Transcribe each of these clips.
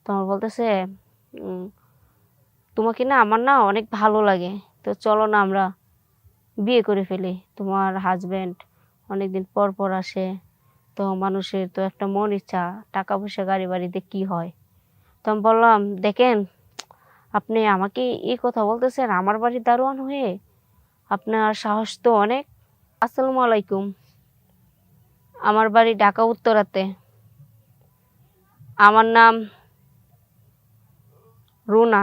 তোমার বলতেছে তোমাকে না আমার না অনেক ভালো লাগে, তো চলো না আমরা বিয়ে করে ফেলি। তোমার হাজবেন্ড অনেকদিন পর পর আসে, তো মানুষের তো একটা মন ইচ্ছা, টাকা পয়সা গাড়ি বাড়িতে কি হয়। তো আমি বললাম, দেখেন আপনি আমাকে এই কথা বলতেছেন আমার বাড়ির দারোয়ান হয়ে, আপনার সাহস তো অনেক। আসসালামু আলাইকুম, আমার বাড়ি ঢাকা উত্তরাতে। আমার নাম রুনা।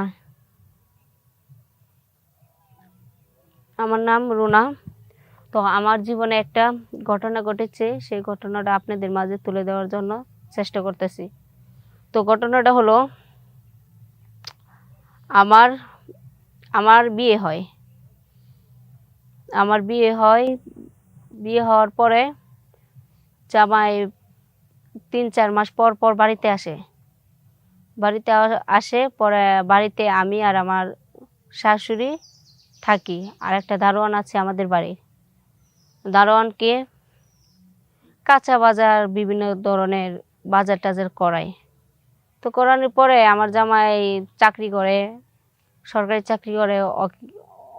আমার নাম রুনা। তো আমার জীবনে একটা ঘটনা ঘটেছে, সেই ঘটনাটা আপনাদের মাঝে তুলে দেওয়ার জন্য চেষ্টা করতেছি। তো ঘটনাটা হলো, আমার আমার বিয়ে হয়। আমার বিয়ে হয়, বিয়ে হওয়ার পরে জামাই 3-4 মাস পর পর বাড়িতে আসে। বাড়িতে আসে পরে বাড়িতে আমি আর আমার শাশুড়ি থাকি, আর একটা দারোয়ান আছে আমাদের বাড়ির। দারোয়ানকে কাঁচা বাজার বিভিন্ন ধরনের বাজার টাজার করায়। তো করানোর পরে আমার জামাই চাকরি করে, সরকারি চাকরি করে,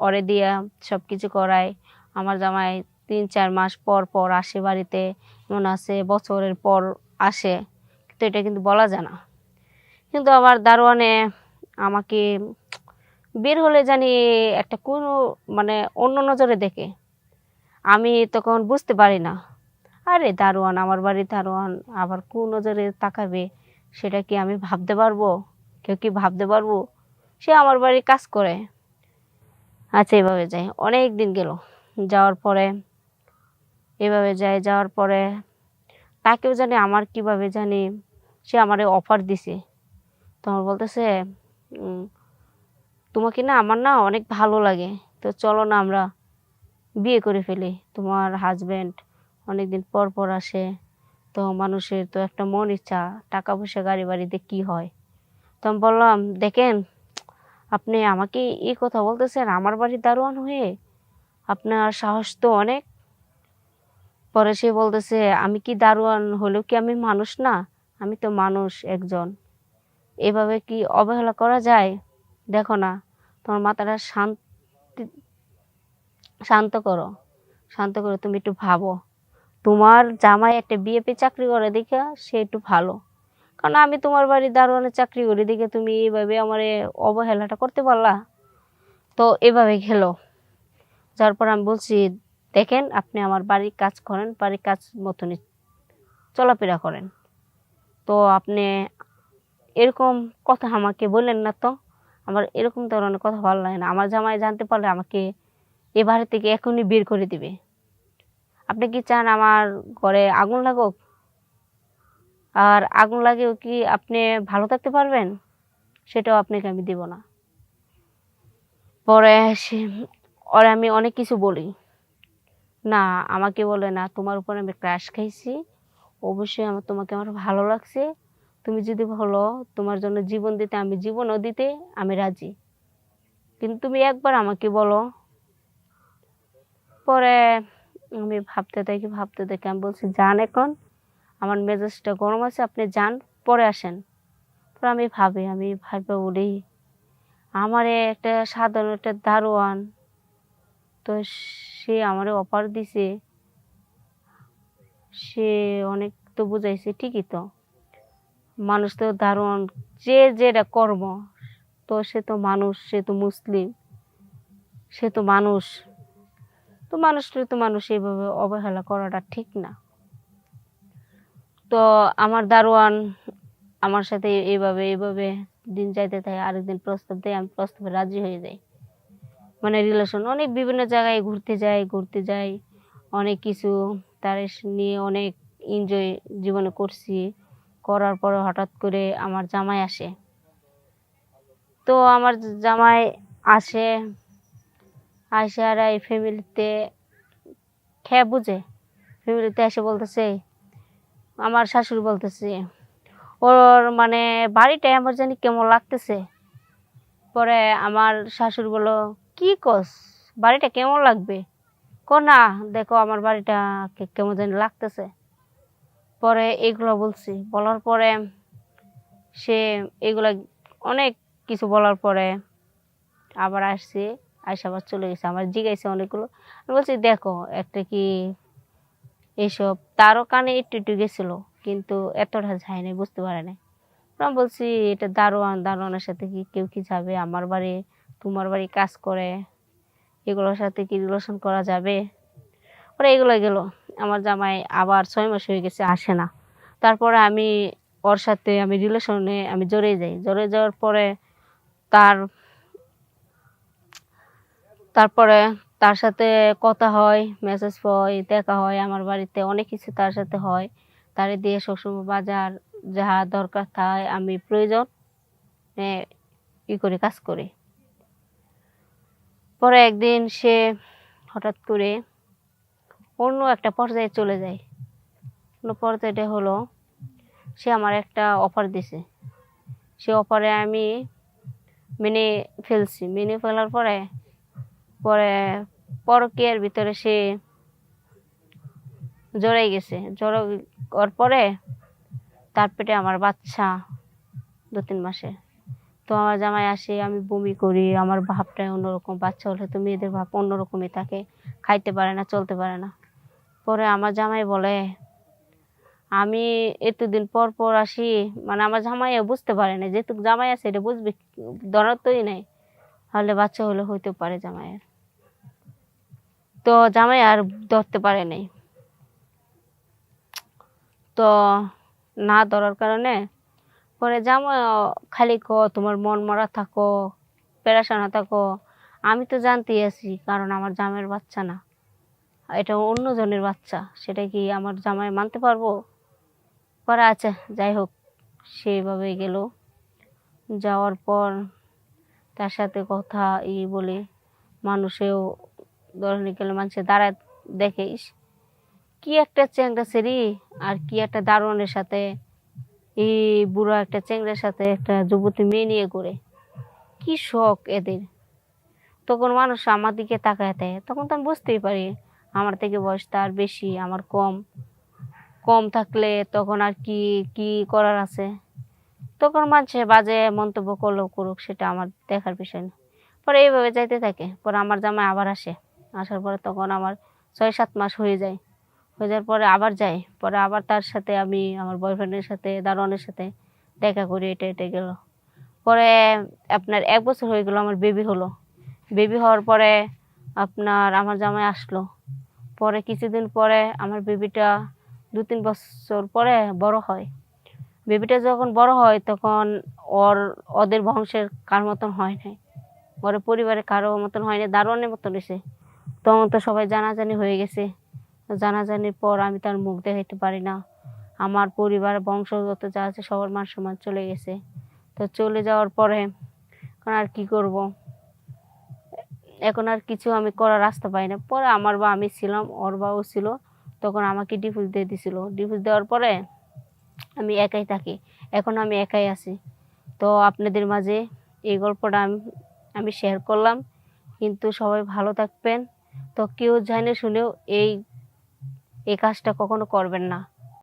ওরে দিয়ে সব কিছু করায়। আমার জামাই 3-4 মাস পর পর আসে বাড়িতে, এমন আছে বছরের পর আসে, তো এটা কিন্তু বলা যায় না। কিন্তু আমার দারোয়ানে আমাকে বের হলে জানি একটা কোনো মানে অন্য নজরে দেখে। আমি তখন বুঝতে পারি না, আরে দারোয়ান, আমার বাড়ির দারোয়ান আবার কোন নজরে তাকাবে, সেটা কি আমি ভাবতে পারবো? কেউ কি ভাবতে পারবো? সে আমার বাড়ি কাজ করে। আচ্ছা, এভাবে যাই, অনেক দিন গেল। যাওয়ার পরে এভাবে যাই, যাওয়ার পরে তাকেও জানি আমার কিভাবে জানি সে আমারে অফার দিছে। তোমার বলতেছে উম, তোমাকে না আমার না অনেক ভালো লাগে, তো চলো না আমরা বিয়ে করে ফেলি। তোমার হাজবেন্ড অনেকদিন পর পর আসে, তো মানুষের তো একটা মন ইচ্ছা, টাকা পয়সা গাড়ি বাড়িতে কি হয়। তো আমি বললাম, দেখেন আপনি আমাকে এই কথা বলতেছেন আমার বাড়ির দারোয়ান হয়ে, আপনার সাহস তো অনেক। পরে সে বলতেছে, আমি কি দারোয়ান হলেও কি আমি মানুষ না? আমি তো মানুষ একজন, এভাবে কি অবহেলা করা যায়? দেখো না, তোমার মাথাটা শান্ত করো, শান্ত করো, তুমি একটু ভাবো। তোমার জামাই একটা বিএপি চাকরি করে দেখে সে একটু ভালো, কারণ আমি তোমার বাড়ির দারোয়ানের চাকরি করি দেখে তুমি এইভাবে আমার অবহেলাটা করতে পারলা? তো এভাবে গেলো। যার পর আমি বলছি, দেখেন আপনি আমার বাড়ির কাজ করেন, বাড়ির কাজ মতনই চলাফেরা করেন, তো আপনি এরকম কথা আমাকে বললেন না তো। আমার এরকম ধরনের কথা ভালো লাগে না। আমার জামাই জানতে পারলে আমাকে এ বাড়ি থেকে এখনই বের করে দিবে। আপনি কি চান আমার ঘরে আগুন লাগুক? আর আগুন লাগেও কি আপনি ভালো থাকতে পারবেন? সেটাও আপনাকে আমি দিব না। পরে সে ওরে আমি অনেক কিছু বলি, না আমাকে বলে, না তোমার উপর আমি ক্রাশ খাইছি, অবশ্যই তোমাকে আমার ভালো লাগছে, তুমি যদি বলো তোমার জন্য জীবন দিতে আমি জীবনও দিতে আমি রাজি, কিন্তু তুমি একবার আমাকে বলো। পরে আমি ভাবতে থাকি আমি বলছি, যান এখন, আমার মেজাজটা গরম আছে, আপনি যান, পরে আসেন। পরে আমি ভাবতে বলি, আমারে একটা সাধারণ একটা দারোয়ান, তো সে আমারে অফার দিছে, সে অনেক তো বুঝাইছে ঠিকই তো, মানুষ তো দারোয়ান, যে যেটা কর্ম, তো সে তো মানুষ, সে তো মুসলিম, সে তো মানুষ, তো মানুষটা তো মানুষ, এইভাবে অবহেলা করাটা ঠিক না। তো আমার দারোয়ান আমার সাথে এইভাবে এইভাবে দিন যাইতে থাকে, আরেকদিন প্রস্তাব দেয়, আমি প্রস্তাবে রাজি হয়ে যাই। মানে রিলেশন অনেক বিভিন্ন জায়গায় ঘুরতে যাই, অনেক কিছু তার নিয়ে অনেক এনজয় জীবনে করছি। করার পরে হঠাৎ করে আমার জামাই আসে। তো আমার জামাই আসে, আসে আর এই ফ্যামিলিতে খেয়ে বুঝে, ফ্যামিলিতে এসে বলতেছে, আমার শাশুড়ি বলতেছে, ওর মানে বাড়িটা আমার জানি কেমন লাগতেছে। পরে আমার শাশুড়ি বলল, কি কস, বাড়িটা কেমন লাগবে? না, দেখো আমার বাড়িটা কেমন জানি লাগতেছে। পরে এগুলো বলছি, বলার পরে সে এগুলা অনেক কিছু বলার পরে আবার আসছে, আইসা আবার চলে গেছে। আমার জিজ্ঞাসা অনেকগুলো, আমি বলছি দেখো একটা কি এইসব, তারও কানে একটু একটু গেছিল কিন্তু এতটা যায় নাই, বুঝতে পারে নাই। আমি বলছি এটা দারোয়ান, দারোয়ানের সাথে কি কেউ কি যাবে? আমার বাড়ি তোমার বাড়ি কাজ করে, এগুলোর সাথে কি রিলেশন করা যাবে? পরে এগুলো গেল। আমার জামাই আবার 6 মাস হয়ে গেছে আসে না। তারপরে আমি ওর সাথে আমি রিলেশনে আমি জড়িয়ে যাই। জড়িয়ে যাওয়ার পরে তার তারপরে তার সাথে কথা হয়, মেসেজ হয়, দেখা হয়, আমার বাড়িতে অনেক কিছু তার সাথে হয়। তারে দিয়ে সবসময় বাজার যাহা দরকার তাই আমি প্রয়োজন করি, কাজ করি। পরে একদিন সে হঠাৎ করে অন্য একটা পর্যায়ে চলে যায়। অন্য পর্যায়টা হলো সে আমার একটা অফার দিছে। সে অফারে আমি মেনে ফেলছি। মেনে ফেলার পরে পরে পরকীয়ার ভিতরে সে জড়াই গেছে। জড়ার পরে তার পেটে আমার বাচ্চা 2-3 মাসে। তো আমার জামাই আসে, আমি বমি করি, আমার ভাবটাই অন্যরকম। বাচ্চা হলে তো মেয়েদের ভাব অন্যরকমই থাকে, খাইতে পারে না, চলতে পারে না। পরে আমার জামাই বলে আমি এতদিন পর পর আসি, মানে আমার জামাইও বুঝতে পারে না, যেহেতু জামাই আছে এটা বুঝবে, ধরার তোই নাই, হলে বাচ্চা হলে হইতে পারে জামাইয়ের। তো জামাই আর ধরতে পারে নাই। তো না ধরার কারণে পরে জামাই খালি তোমার মন মরা থাকো, পেরেশানা থাকো। আমি তো জানতেই আছি, কারণ আমার জামাইয়ের বাচ্চা না, এটা অন্যজনের বাচ্চা, সেটা কি আমার জামাই মানতে পারবো? পরে আচ্ছা যাই হোক, সেইভাবে গেল। যাওয়ার পর তার সাথে কথা বলে মানুষেও ধরে গেলে মানুষে দাঁড়ায় দেখে, কি একটা চ্যাংড়া ছেড়ি আর কি একটা দারোয়ানের সাথে, এই বুড়ো একটা চ্যাংড়ার সাথে একটা যুবতী মেয়ে নিয়ে ঘুরে, কি শখ এদের। তখন মানুষ আমার দিকে তাকায় দেয়, তখন তো আমি বুঝতেই পারি আমার থেকে বয়স তার বেশি, আমার কম। কম থাকলে তখন আর কি কি করার আছে? তখন মানুষে বাজে মন্তব্য করলেও করুক, সেটা আমার দেখার বিষয় না। পরে এইভাবে যাইতে থাকে। পরে আমার জামাই আবার আসে। আসার পরে তখন আমার 6-7 মাস হয়ে যায়। হয়ে যাওয়ার পরে আবার যাই। পরে আবার তার সাথে আমি আমার বয়ফ্রেন্ডের সাথে, দারোয়ানের সাথে দেখা করি, এটা এটা গেল। পরে আপনার 1 বছর হয়ে গেল, আমার বেবি হলো। বেবি হওয়ার পরে আপনার আমার জামাই আসলো। পরে কিছুদিন পরে আমার বেবিটা 2-3 বছর পরে বড় হয়। বেবিটা যখন বড় হয় তখন ওদের বংশের কার মতন হয় নাই, ওর পরিবারে কারো মতন হয় না, দারোয়ানের মতন হয়েছে। তখন তো সবাই জানাজানি হয়ে গেছে। জানাজানির পর আমি তার মুখ দেখাইতে পারি না। আমার পরিবার বংশগত যা আছে সবার মান সম্মান চলে গেছে। তো চলে যাওয়ার পরে এখন আর কি করব, এখন আর কিছু আমি করার রাস্তা পাই না। পরে আমার বা আমি ছিলাম, ওর বাও ছিল, তখন আমাকে ডিভোর্স দিয়ে দিছিল। ডিভোর্স দেওয়ার পরে আমি একাই থাকি। এখন আমি একাই আছি। তো আপনাদের মাঝে এই গল্পটা আমি শেয়ার করলাম। কিন্তু সবাই ভালো থাকবেন। তো কেউ জেনে শুনেও এই কাজটা কখনো করবেন না।